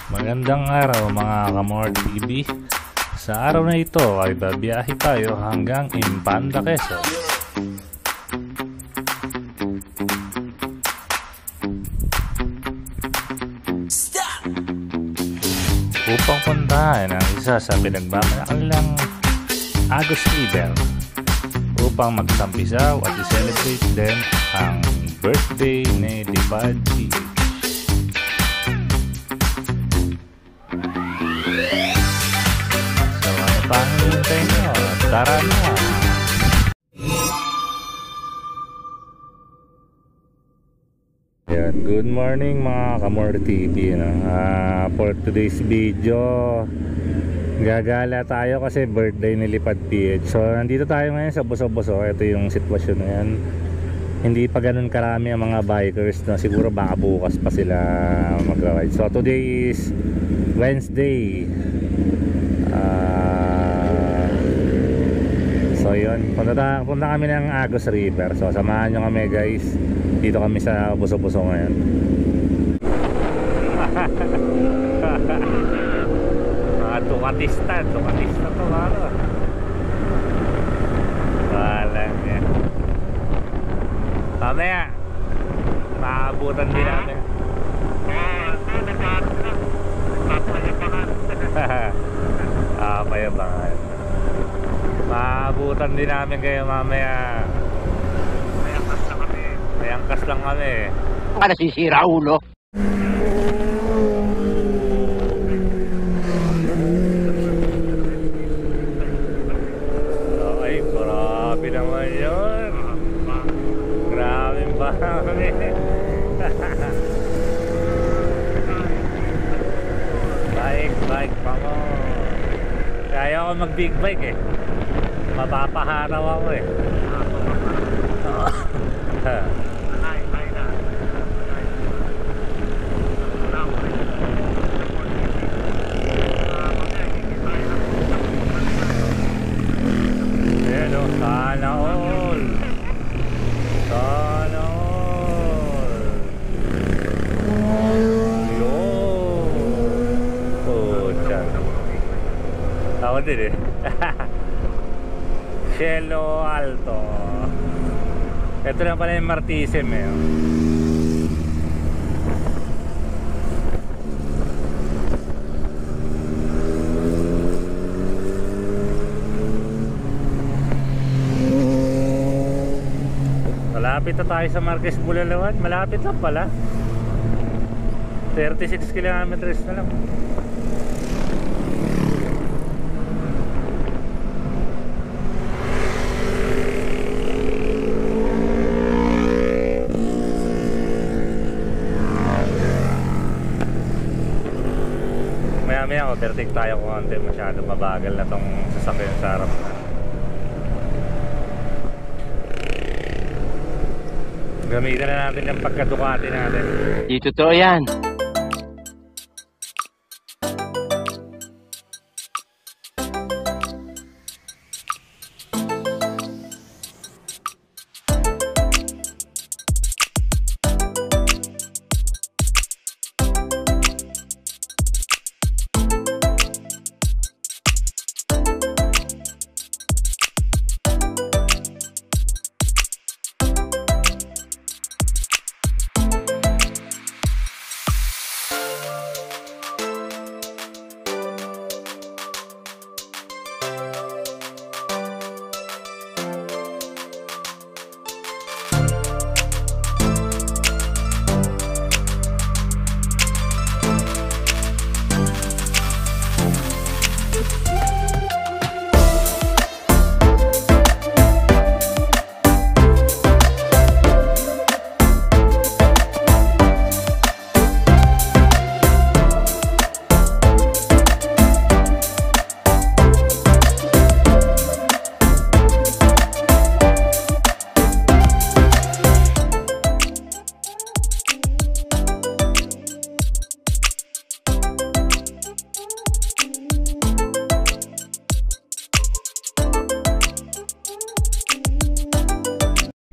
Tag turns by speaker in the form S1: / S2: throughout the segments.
S1: Magandang araw mga Kamor TV. Sa araw na ito ay babiyahe tayo hanggang Impanda, Quezon. Upang puntahan ang isa sa pinagmamalaking Agus River upang magsampisaw at i-celebrate din ang birthday ni Lipad PH. Paano hintay nyo? Tara na! Ayan, good morning mga Kamor TV. For today's video, gagala tayo kasi birthday ni Lipad PH. So nandito tayo ngayon sa Buso-Buso. Ito yung sitwasyon na yan. Hindi pa ganun karami ang mga bikers na siguro baka bukas pa sila mag-ride. So today is Wednesday. So yun, punta kami ng Agus River. So samahan nyo kami guys. Dito kami sa Buso-Buso ngayon. Mga Ducatista to lalo. Walang yan. Mamaya maabutan din namin. Payabangan. Maabutan din namin kayo mamaya. May angkas lang kami.
S2: Para sisira ulo.
S1: Ay, grabe naman yun. Grabing bahay. Bike pa mo. Kaya ako mag big bike eh. Mapapaharaw ako eh. Ayan o, sana all. Sana all. Yun. Pucha. Ako din eh. Cielo Alto. Ito na pala yung Martisem eh. Malapit na tayo sa Marquez Bulalawan. Malapit lang pala. 36 kilometers na lang. Maya overtake tayo kung hindi masyado mabagal na tong sasakyan sa harap na. Gamitin na natin yung pagka-Ducati natin.
S2: Di totoo yan.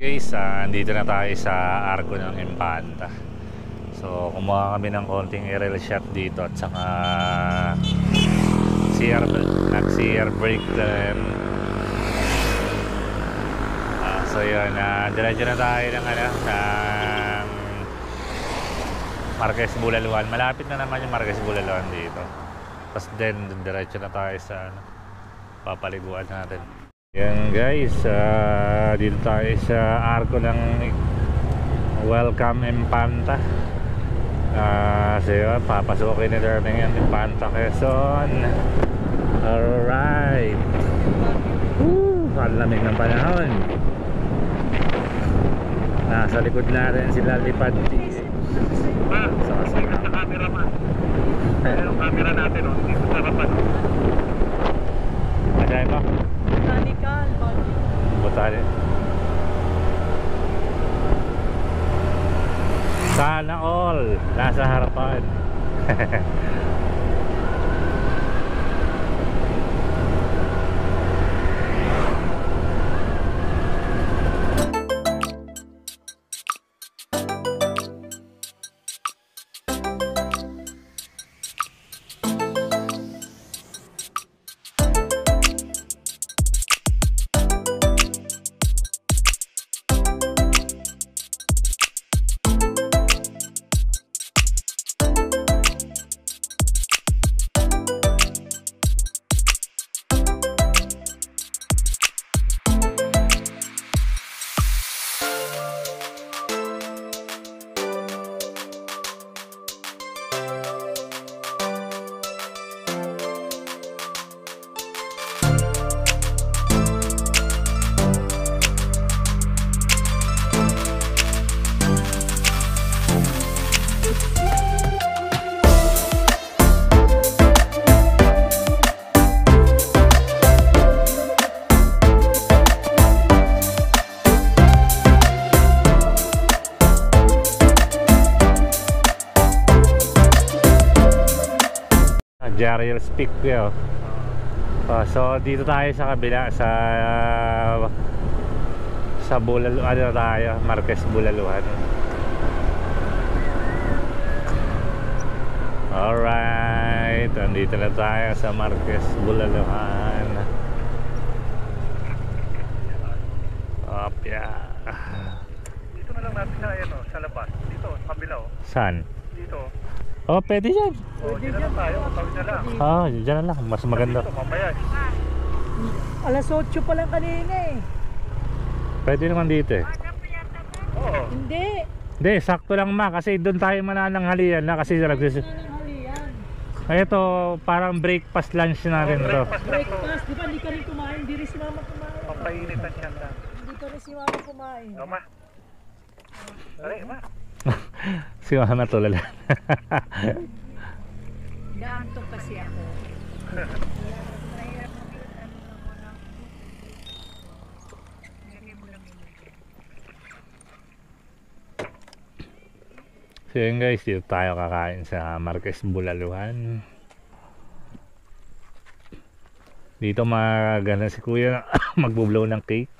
S2: Guys, andito na tayo sa Arco ng Impanda. So
S1: So kumuha kami ng konting aerial shot dito at saka nag-CR break din. So yun, diretso na tayo ng Marquez Bulaluan. Malapit na naman yung Marquez Bulaluan dito. Tapos then diretso na tayo sa papaliguan natin. Yan guys, dito tayo sa arko ng Welcome Impanta. So yun, papasukin ni Darling yan Impanta Quezon. Alright. Ang lamig ng panahon. Nasa likod natin sila Lipad PH. Sa camera man. Yung camera natin dito sa harapan. Ajay mo?
S3: Botanical.
S1: Botanical. Sana all nasa harapan. Jariel Speak ko. So dito tayo sa kabila sa Bulaluan tayo, Marquez Bulaluan. Alright, andito na tayo sa Marquez Bulaluan. Yeah.
S4: Dito na lang natin sa labas. Dito, sa kabila
S1: Saan?
S4: Dito.
S1: Oh, pwede dyan.
S4: Dito na lang tayo, tawid na lang.
S1: Dyan na lang, mas maganda.
S4: Dito, mamaya.
S3: Alas 8 pa lang kanina eh.
S1: Pwede naman dito eh.
S4: Oo.
S3: Hindi.
S1: Hindi, sakto lang kasi doon tayo manananghalian na kasi ito parang breakfast lunch natin to.
S3: Breakfast, di ba hindi ka rin kumain? Hindi rin si mama kumain.
S4: Pampainit ang tiyanda.
S3: Hindi ka rin si mama kumain.
S4: Ma. Dali, ma.
S1: Si mama tulala.
S3: Naantok kasi ako.
S1: So yun guys, dito tayo kakain sa Marquez Bulaluan. Dito maganda si kuya magbublow ng cake.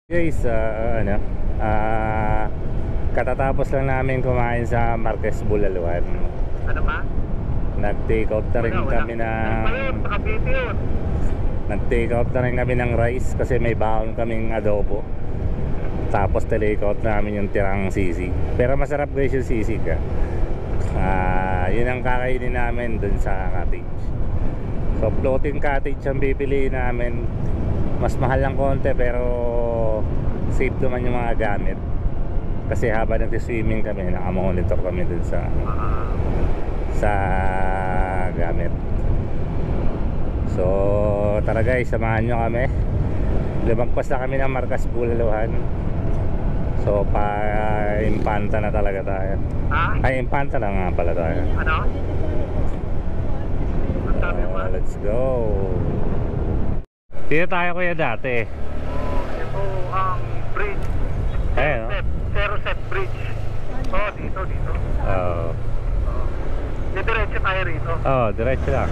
S1: Guys, katatapos lang namin kumain sa Marquez Bulaluan.
S4: Ano ba?
S1: Nag-take out na rin kami ng Nag-take out na rin kami ng rice kasi may baon kaming adobo. Tapos take out namin yung tirang sisig. Pero masarap guys yung sisig. Yun ang kakainin namin dun sa cottage. So floating cottage ang pipiliin namin. Mas mahal lang konti pero safe naman yung mga gamit. Kasi habang nag-swimming kami, nakamonitor kami dun sa sa gamit. So tara guys, samahan nyo kami. Lumagpas na kami ng Marcas Bulaluhan. So pa-Impanta na talaga tayo.
S4: Ha?
S1: Ay, Impanta na nga pala tayo.
S4: Ano? Ang sabi mo?
S1: Let's go. Dito tayo kuya dati.
S4: Ito ang bridge.
S1: Ayun, no?
S4: Ceroset Bridge. Oh, dito.
S1: Oo.
S4: Diretso tayo rito.
S1: Oh, diretso lang.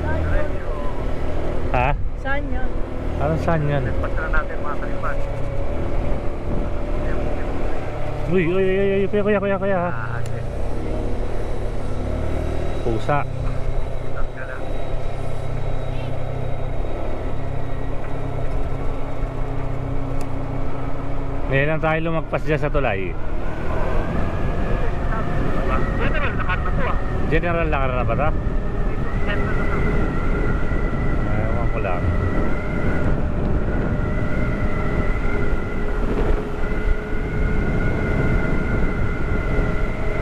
S4: Diretso.
S1: Ha?
S3: Saan yan?
S1: Anong saan yan?
S4: Pasta na natin mga kalipan.
S1: Uy, kuya.
S4: Ah, okay.
S1: Pusa.
S4: Itas ka lang.
S1: Ngayon lang tayo lumagpas dyan sa tulay.
S4: General, lakas na to ah.
S1: General lang na ba ito?
S4: General na to.
S1: Ewan ko lang.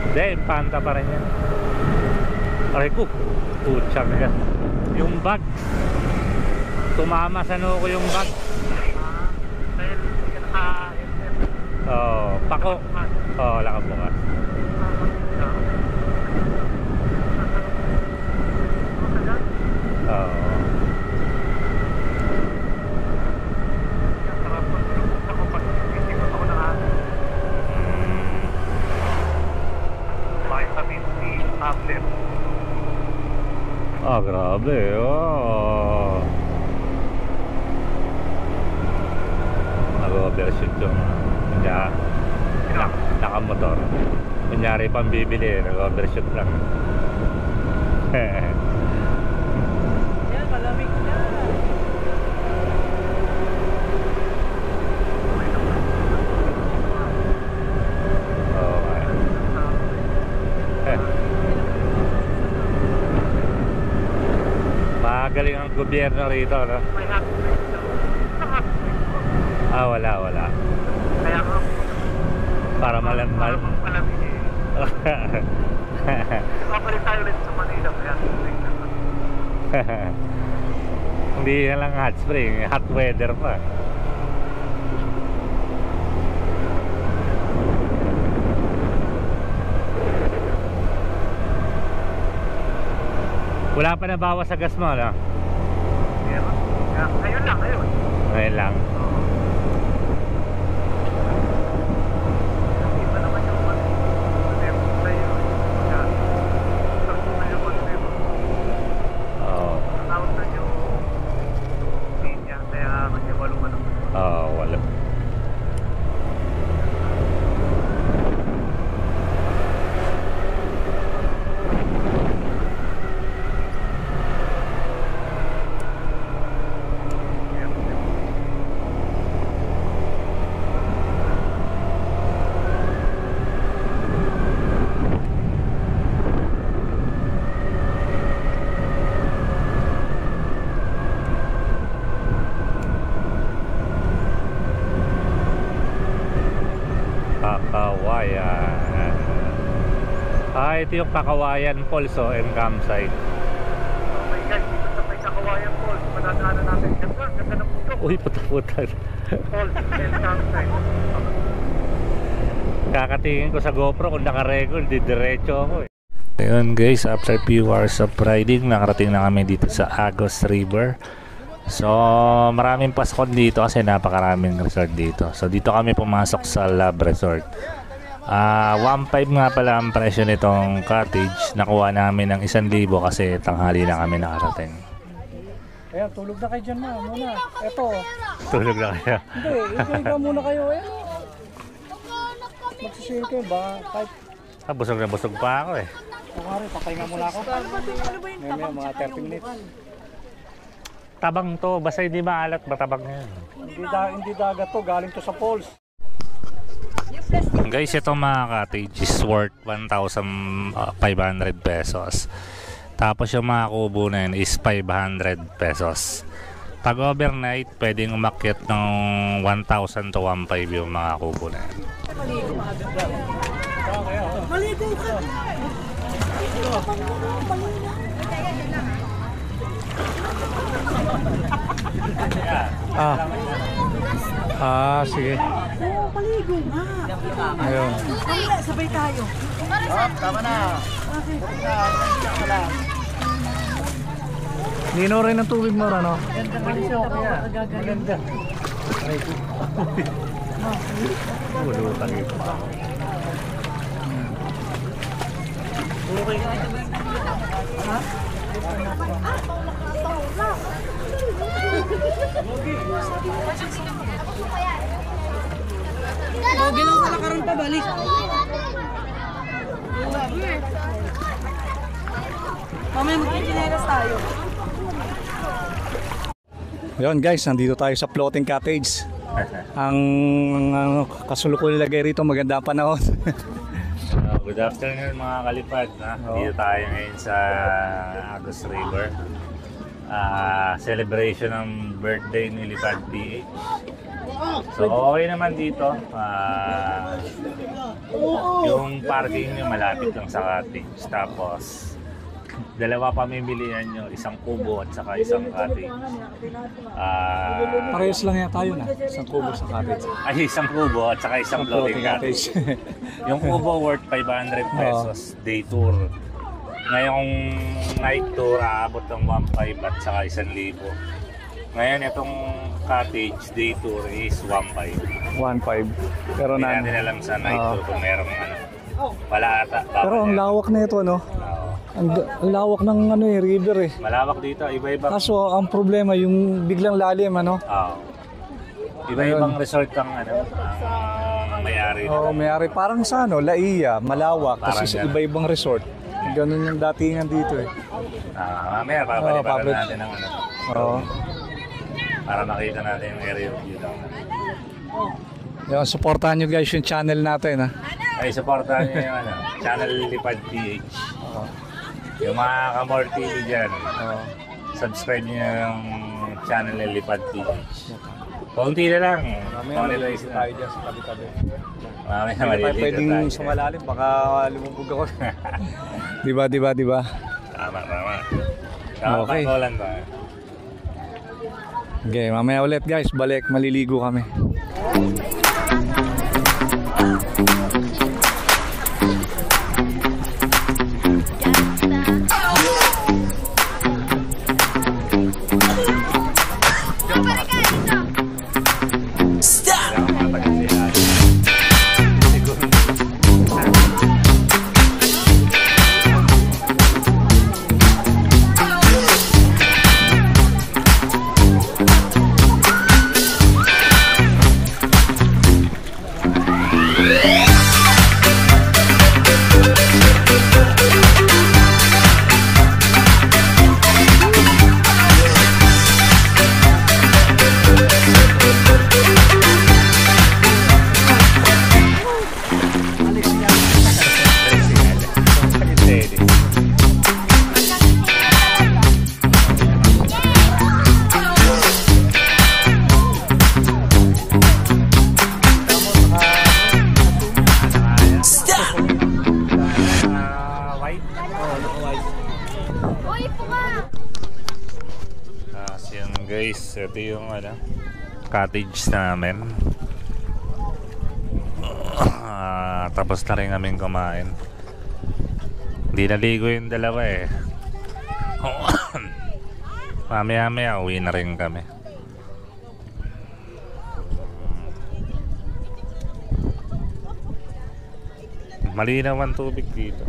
S1: Hindi, Impanta pa rin yan. Aray ko, putsang ka. Yung bag. Tumama sa noo ko yung bag.
S4: Dahil hindi ka naka-SM.
S1: Oh, pako. Oh, lakabukas. Oh. Ah, grabe. Oh. Nag-overshoot yung nakamotor. Kunyari pang bibili, nag-overshoot lang.
S3: Yan, malamig na.
S1: Okay. Magaling ang gobyerno rito, no? Ah, wala.
S4: Kaya nga,
S1: Para malamal.
S4: malamig eh. Kapalit tayo rin sa Manila, kaya
S1: Hindi na lang hot spring, hot weather pa. Wala pa na bawas sa gas mo, no?
S4: Ngayon lang, ngayon.
S1: Ngayon lang.
S4: Iba naman yung
S1: Oo.
S4: tawag na yung linya, kaya kasi walong ano.
S1: Oo, wala. Pakawayan. Ah, ito yung Pakawayan Falls, oh, and campsite.
S4: Oh my God, dito sa may Kakawayan Falls, madadaanan natin. Ganda ng puto.
S1: Uy, puta.
S4: Falls and campsite.
S1: Kakatingin ko sa GoPro kung naka-record, didiretso ako eh. Ayun guys, after few hours of riding, nakarating na kami dito sa Agos River. So maraming paskon dito kasi napakaraming resort dito. So dito kami pumasok sa Love Resort. 1.5 nga pala ang presyo nitong cottage. Nakuha namin ng 1,000 kasi tanghali na kami nakarating.
S3: Ayan, tulog na kayo dyan muna. Eto.
S1: Tulog na kayo.
S3: Hindi, enjoy ka muna kayo. Ayan. Magsishare kayo ba? Kahit
S1: Busog na busog pa ako eh.
S3: kumari, papahinga muna ako. May mga 30 minutes.
S1: Tabang to, basta hindi maalat, matabang yan.
S3: Hindi dagat to, galing to sa falls.
S1: Guys, itong mga cottage is worth 1,500 pesos. Tapos yung mga kubo na yun is 500 pesos. Pag overnight, pwedeng umakyat ng 1,000 to 1,500 yung mga kubo na yun.
S3: Maligo ka!
S1: Sige.
S3: Oo, paligo nga.
S1: Ayun.
S3: Mamaya, sabay tayo.
S4: Tama na.
S1: Nino rin ang tubig mo, ano?
S3: Ganda ka rin siya. Ganda.
S1: Bulutan ito.
S3: Pogi lang sa lakaran pa, balik. Mamaya magkikineras tayo.
S5: Yun guys, nandito tayo sa floating cottage. Ang kasulukul nilagay rito, maganda ang panahon.
S1: Good afternoon mga kalipad. Dito tayo ngayon sa Agus River. Celebration ng birthday ni Lipad PH. So okay naman dito. Yung parking nyo malapit lang sa cottage. Tapos dalawa pamimilihan nyo, isang kubo at saka isang cottage.
S5: Parehas lang yan tayo na, isang kubo sa cottage.
S1: Ay, isang kubo at saka isang floating cottage. Yung kubo worth 500 pesos, day tour. Ngayong night tour, aabot ng 1.5 at saka 1,000. Ngayon itong cottage day tour is 1.5.
S5: 1.5. Pero
S1: Hindi
S5: na
S1: natin alam sa night tour kung merong ano. Wala ata.
S5: Pero ang lawak na ito, no? Ang lawak ng ano eh, river eh.
S1: Malawak dito, iba-ibang.
S5: Kaso ang problema yung biglang lalim, ano?
S1: Iba-ibang resort ang ano, ang may-ari.
S5: Oo, may-ari parang sa ano, Laia, malawak
S1: Parang
S5: kasi sa
S1: ganun.
S5: iba-ibang resort. Ganun yung datingan dito eh.
S1: Mamaya, papaliparan
S5: papit.
S1: natin ang ano.
S5: Oo.
S1: Para makita natin yung area view lang.
S5: Yung supportahan nyo guys yung channel natin, ha?
S1: Ay, supportahan nyo yung ano, channel Lipad PH. Yung mga Kamor TV dyan, subscribe nyo yung channel Lipad PH. Konti na lang. Monetize na.
S5: Tayo dyan sa tabi-tabi.
S1: Mamaya
S5: Hindi pa
S1: maliligo
S5: pwedeng
S1: tayo.
S5: sumalalim, baka lumubog ako. Diba?
S1: Tama.
S5: Okay.
S1: Pangkolan ba?
S5: Okay, mamaya ulit guys, balik, maliligo kami.
S1: Guys, ito yung ano, cottage namin. Tapos na rin namin kumain. Hindi naligo yung dalawa eh. Mamaya uwi na rin kami. Malinaw ang tubig dito.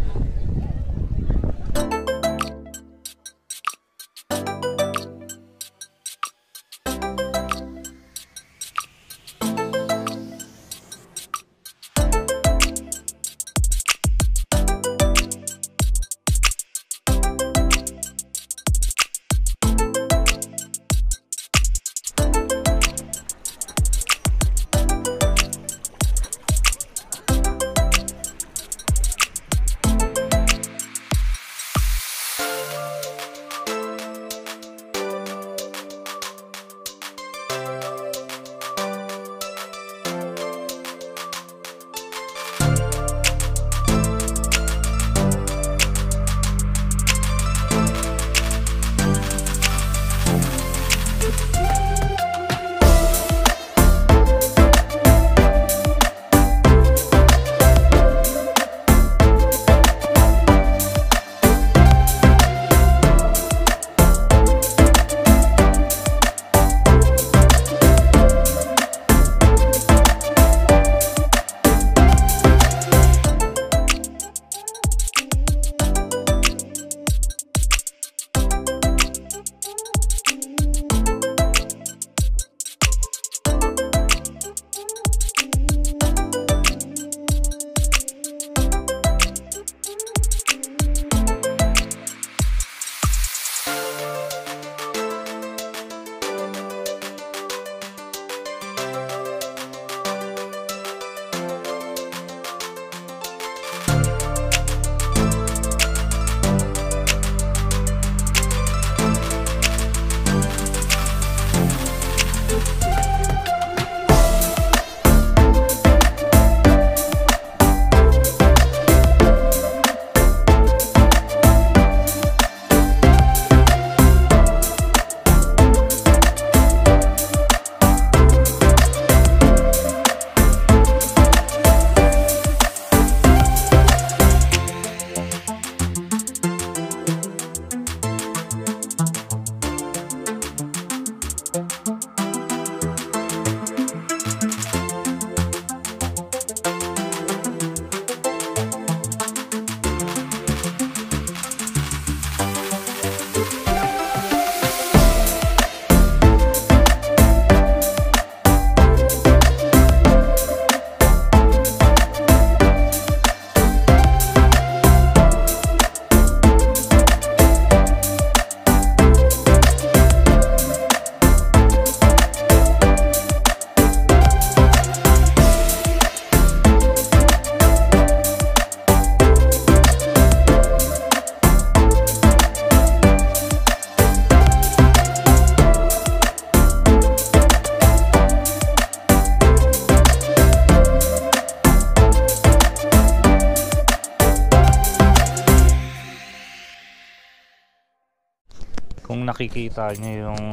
S1: Kung nakikita nyo yung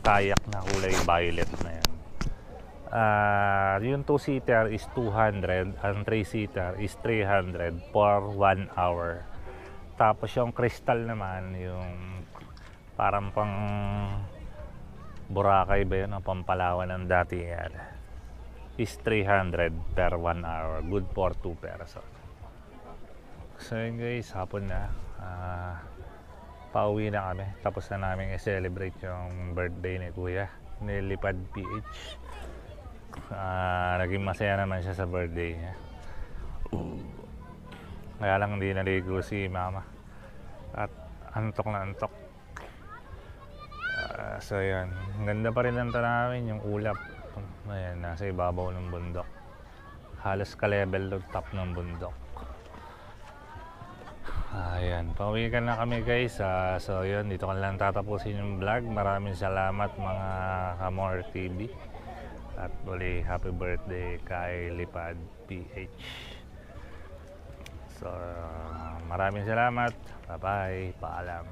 S1: kayak na kulay violet na yan, yung 2-seater is 200, ang 3-seater is 300 for 1 hour. Tapos yung crystal naman, yung parang pang Boracay ba yun, o Pampalawan ng dati yan, is 300 per 1 hour, good for 2 person. So yun guys, hapon na, pauwi na kami, tapos na namin i-celebrate yung birthday ni Kuya, ni Lipad PH. Naging masaya naman siya sa birthday niya. Kaya lang hindi naligo si Mama at antok na antok. So yan, ganda pa rin ang tanawin, yung ulap. Ayan, nasa ibabaw ng bundok, halos ka-level ng top ng bundok. Ayan, pauwi ka na kami guys. So yun, dito ka lang tatapusin yung vlog. Maraming salamat mga Kamor TV. At muli, happy birthday kay Lipad PH. So maraming salamat. Bye bye, paalam.